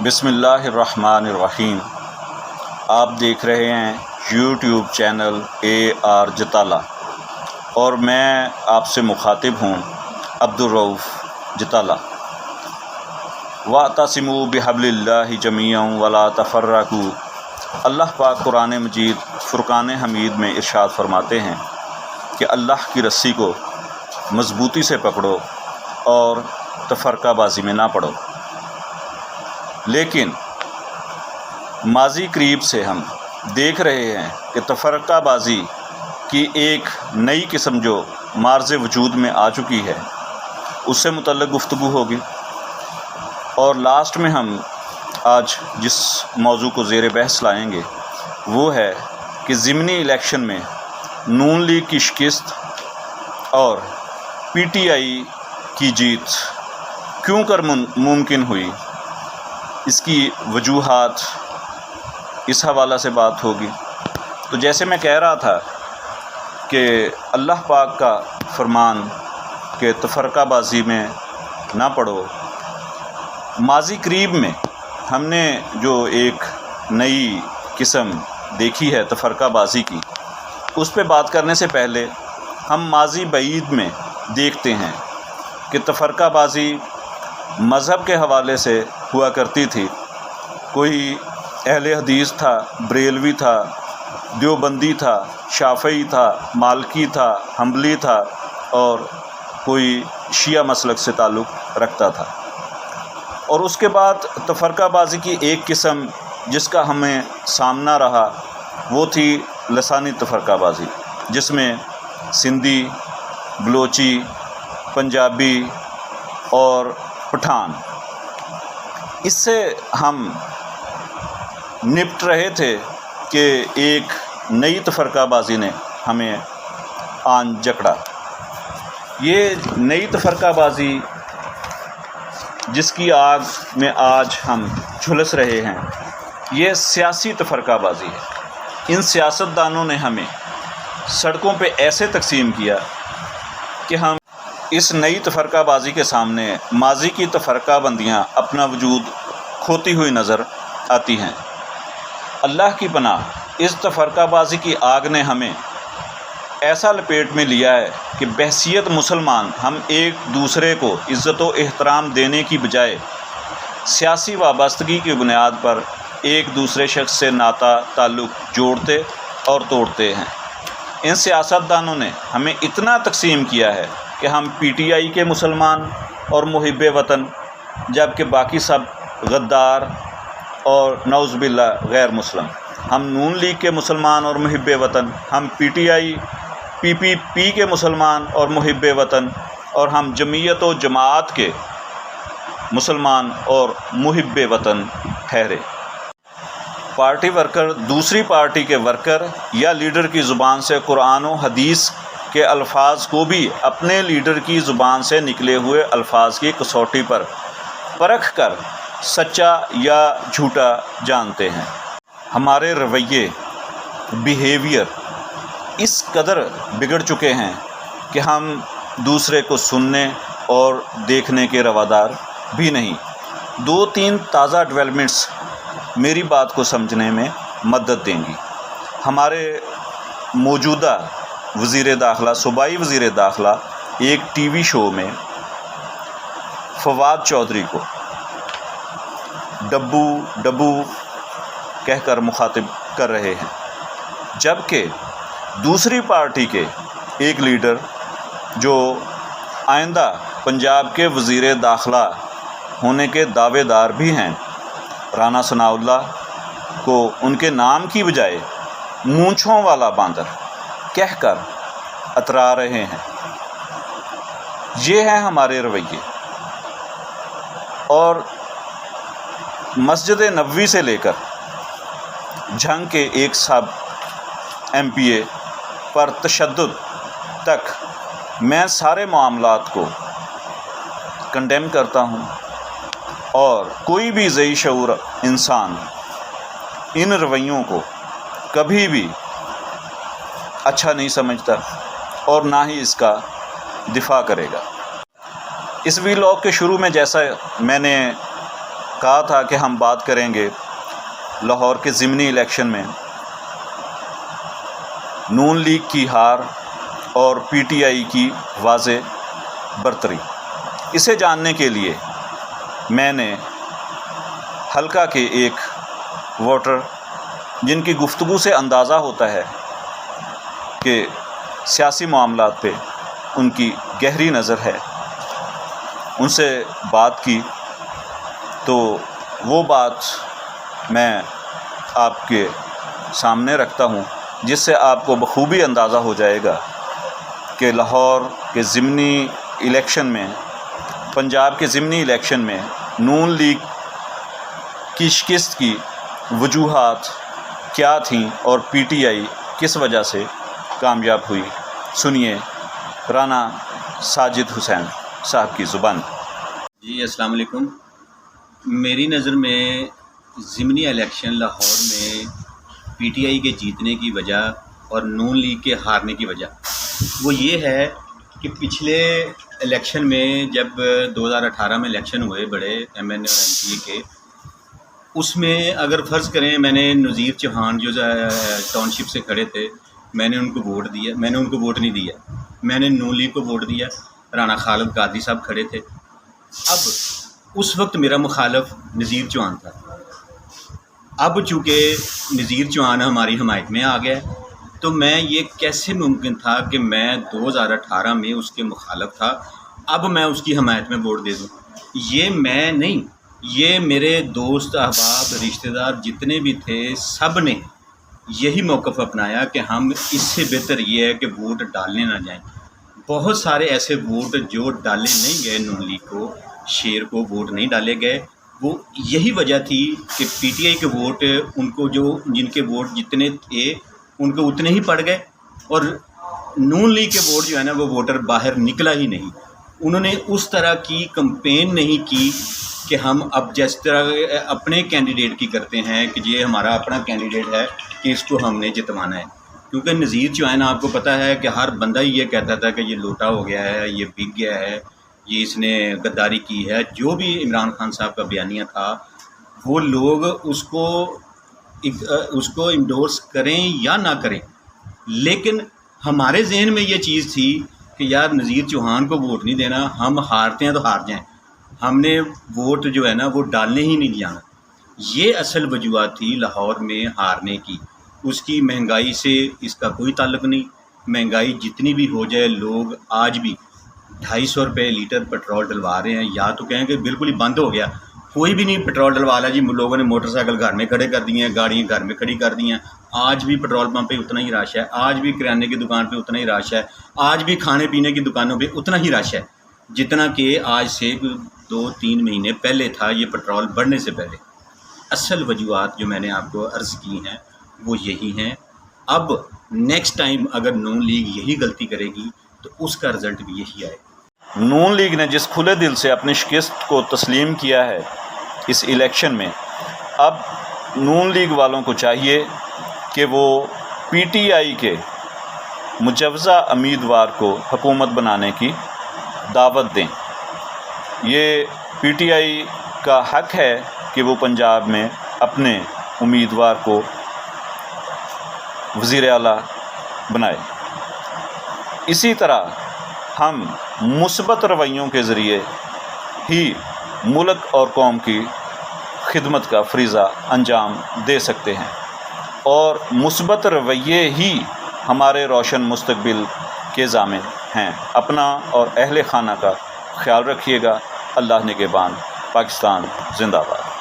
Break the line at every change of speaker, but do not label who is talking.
بسم اللہ الرحمن الرحیم۔ آپ دیکھ رہے ہیں یوٹیوب چینل AR جتالہ اور میں آپ سے مخاطب ہوں عبدالرؤف جتالہ۔ وَاعْتَصِمُوا بِحَبْلِ اللَّهِ جَمِيعًا وَلَا تَفَرَّقُوا۔ اللہ پاک قرآن مجید فرقان حمید میں ارشاد فرماتے ہیں کہ اللہ کی رسی کو مضبوطی سے پکڑو اور تفرقہ بازی میں نہ پڑو۔ لیکن ماضی قریب سے ہم دیکھ رہے ہیں کہ تفرقہ بازی کی ایک نئی قسم جو معرض وجود میں آ چکی ہے، اس سے متعلق گفتگو ہوگی۔ اور لاسٹ میں ہم آج جس موضوع کو زیر بحث لائیں گے وہ ہے کہ ضمنی الیکشن میں نون لیگ کی شکست اور PTI کی جیت کیوں کر ممکن ہوئی، اس کی وجوہات، اس حوالہ سے بات ہوگی۔ تو جیسے میں کہہ رہا تھا کہ اللہ پاک کا فرمان کہ تفرقہ بازی میں نہ پڑو، ماضی قریب میں ہم نے جو ایک نئی قسم دیکھی ہے تفرقہ بازی کی، اس پہ بات کرنے سے پہلے ہم ماضی بعید میں دیکھتے ہیں کہ تفرقہ بازی مذہب کے حوالے سے ہوا کرتی تھی۔ کوئی اہل حدیث تھا، بریلوی تھا، دیوبندی تھا، شافعی تھا، مالکی تھا، حنبلی تھا، اور کوئی شیعہ مسلک سے تعلق رکھتا تھا۔ اور اس کے بعد تفرقہ بازی کی ایک قسم جس کا ہمیں سامنا رہا وہ تھی لسانی تفرقہ بازی، جس میں سندھی، بلوچی، پنجابی اور پٹھان، اس سے ہم نپٹ رہے تھے کہ ایک نئی تفرقہ بازی نے ہمیں آن جکڑا۔ یہ نئی تفرقہ بازی جس کی آگ میں آج ہم جھلس رہے ہیں، یہ سیاسی تفرقہ بازی ہے۔ ان سیاستدانوں نے ہمیں سڑکوں پہ ایسے تقسیم کیا کہ ہم اس نئی تفرقہ بازی کے سامنے ماضی کی تفرقہ بندیاں اپنا وجود کھوتی ہوئی نظر آتی ہیں۔ اللہ کی پناہ، اس تفرقہ بازی کی آگ نے ہمیں ایسا لپیٹ میں لیا ہے کہ بحیثیت مسلمان ہم ایک دوسرے کو عزت و احترام دینے کی بجائے سیاسی وابستگی کی بنیاد پر ایک دوسرے شخص سے ناطہ تعلق جوڑتے اور توڑتے ہیں۔ ان سیاستدانوں نے ہمیں اتنا تقسیم کیا ہے کہ ہم PTI کے مسلمان اور محب وطن، جبکہ باقی سب غدار اور نعوذ باللہ غیر مسلم۔ ہم نون لیگ کے مسلمان اور محب وطن، ہم PTI PPP کے مسلمان اور محب وطن، اور ہم جمعیت و جماعت کے مسلمان اور محب وطن ٹھہرے۔ پارٹی ورکر دوسری پارٹی کے ورکر یا لیڈر کی زبان سے قرآن و حدیث کے الفاظ کو بھی اپنے لیڈر کی زبان سے نکلے ہوئے الفاظ کی کسوٹی پر پرکھ کر سچا یا جھوٹا جانتے ہیں۔ ہمارے رویے، بیہیویئر اس قدر بگڑ چکے ہیں کہ ہم دوسرے کو سننے اور دیکھنے کے روادار بھی نہیں۔ 2-3 تازہ ڈیولپمنٹس میری بات کو سمجھنے میں مدد دیں گی۔ ہمارے موجودہ وزیر داخلہ، صوبائی وزیر داخلہ، ایک TV شو میں فواد چودھری کو ڈبو ڈبو کہہ کر مخاطب کر رہے ہیں، جبکہ دوسری پارٹی کے ایک لیڈر جو آئندہ پنجاب کے وزیر داخلہ ہونے کے دعوے دار بھی ہیں، رانا ثناءاللہ، کو ان کے نام کی بجائے مونچھوں والا باندر کہہ کر اترا رہے ہیں۔ یہ ہیں ہمارے رویے۔ اور مسجد نبوی سے لے کر جھنگ کے ایک سب MPA پر تشدد تک میں سارے معاملات کو کنڈیم کرتا ہوں، اور کوئی بھی ذی شعور انسان ان رویوں کو کبھی بھی اچھا نہیں سمجھتا اور نہ ہی اس کا دفاع کرے گا۔ اس ویلاگ کے شروع میں جیسا میں نے کہا تھا کہ ہم بات کریں گے لاہور کے ضمنی الیکشن میں نون لیگ کی ہار اور پی ٹی آئی کی واضح برتری۔ اسے جاننے کے لیے میں نے حلقہ کے ایک ووٹر جن کی گفتگو سے اندازہ ہوتا ہے کہ سیاسی معاملات پہ ان کی گہری نظر ہے، ان سے بات کی، تو وہ بات میں آپ کے سامنے رکھتا ہوں جس سے آپ کو بخوبی اندازہ ہو جائے گا کہ لاہور کے ضمنی الیکشن میں، پنجاب کے ضمنی الیکشن میں نون لیگ کی شکست کی وجوہات کیا تھیں اور پی ٹی آئی کس وجہ سے کامیاب ہوئی۔ سنیے رانا ساجد حسین صاحب کی زبان۔
جی السلام علیکم۔ میری نظر میں ضمنی الیکشن لاہور میں پی ٹی آئی کے جیتنے کی وجہ اور نون لیگ کے ہارنے کی وجہ وہ یہ ہے کہ پچھلے الیکشن میں جب 2018 میں الیکشن ہوئے بڑے ایم این اے اور ایم پی اے کے، اس میں اگر فرض کریں میں نے نذیر چوہان جو ٹاؤن شپ سے کھڑے تھے، میں نے ان کو ووٹ دیا، میں نے ان کو ووٹ نہیں دیا، میں نے نون لیگ کو ووٹ دیا، رانا خالد قادری صاحب کھڑے تھے۔ اب اس وقت میرا مخالف نذیر چوہان تھا۔ اب چونکہ نذیر چوہان ہماری حمایت میں آ گیا تو میں یہ کیسے ممکن تھا کہ میں 2018 میں اس کے مخالف تھا، اب میں اس کی حمایت میں ووٹ دے دوں؟ یہ میں نہیں، یہ میرے دوست احباب رشتہ دار جتنے بھی تھے سب نے یہی موقف اپنایا کہ ہم اس سے بہتر یہ ہے کہ ووٹ ڈالنے نہ جائیں۔ بہت سارے ایسے ووٹ جو ڈالے نہیں گئے، نون لیگ کو، شیر کو ووٹ نہیں ڈالے گئے، وہ یہی وجہ تھی کہ پی ٹی آئی کے ووٹ ان کو جن کے ووٹ جتنے تھے ان کو اتنے ہی پڑ گئے، اور نون لیگ کے ووٹ جو ہے نا وہ ووٹر باہر نکلا ہی نہیں۔ انہوں نے اس طرح کی کمپین نہیں کی کہ ہم اب جس طرح اپنے کینڈیڈیٹ کی کرتے ہیں کہ یہ ہمارا اپنا کینڈیڈیٹ ہے کہ اس کو ہم نے جتوانا ہے، کیونکہ نذیر چوہان آپ کو پتہ ہے کہ ہر بندہ ہی یہ کہتا تھا کہ یہ لوٹا ہو گیا ہے، یہ بک گیا ہے، یہ اس نے غداری کی ہے۔ جو بھی عمران خان صاحب کا بیانیہ تھا وہ لوگ اس کو انڈورس کریں یا نہ کریں، لیکن ہمارے ذہن میں یہ چیز تھی کہ یار نذیر چوہان کو ووٹ نہیں دینا، ہم ہارتے ہیں تو ہار جائیں، ہم نے ووٹ جو ہے نا وہ ڈالنے ہی نہیں جانا۔ یہ اصل وجوہات تھی لاہور میں ہارنے کی۔ اس کی مہنگائی سے اس کا کوئی تعلق نہیں، مہنگائی جتنی بھی ہو جائے لوگ آج بھی 250 روپے لیٹر پٹرول ڈلوا رہے ہیں، یا تو کہیں کہ بالکل ہی بند ہو گیا، کوئی بھی نہیں پٹرول ڈلوا رہا جی، لوگوں نے موٹر سائیکل گھر میں کھڑے کر دیے ہیں، گاڑیاں گھر میں کھڑی کر دی ہیں۔ آج بھی پٹرول پمپ پہ اتنا ہی رش ہے، آج بھی کرانے کی دکان پہ اتنا ہی رش ہے، آج بھی کھانے پینے کی دکانوں پہ اتنا ہی رش ہے جتنا کہ آج سے 2-3 مہینے پہلے تھا، یہ پٹرول بڑھنے سے پہلے۔ اصل وجوہات جو میں نے آپ کو عرض کی ہیں وہ یہی ہیں۔ اب نیکسٹ ٹائم اگر نون لیگ یہی غلطی کرے گی تو اس کا رزلٹ بھی یہی آئے گا۔
نون لیگ نے جس کھلے دل سے اپنی شکست کو تسلیم کیا ہے اس الیکشن میں، اب نون لیگ والوں کو چاہیے کہ وہ پی ٹی آئی کے مجوزہ امیدوار کو حکومت بنانے کی دعوت دیں۔ یہ پی ٹی آئی کا حق ہے کہ وہ پنجاب میں اپنے امیدوار کو وزیر اعلیٰ بنائے۔ اسی طرح ہم مثبت رویوں کے ذریعے ہی ملک اور قوم کی خدمت کا فریضہ انجام دے سکتے ہیں، اور مثبت رویے ہی ہمارے روشن مستقبل کے ضامن ہیں۔ اپنا اور اہل خانہ کا خیال رکھیے گا۔ اللہ نگہبان۔ پاکستان زندہ باد۔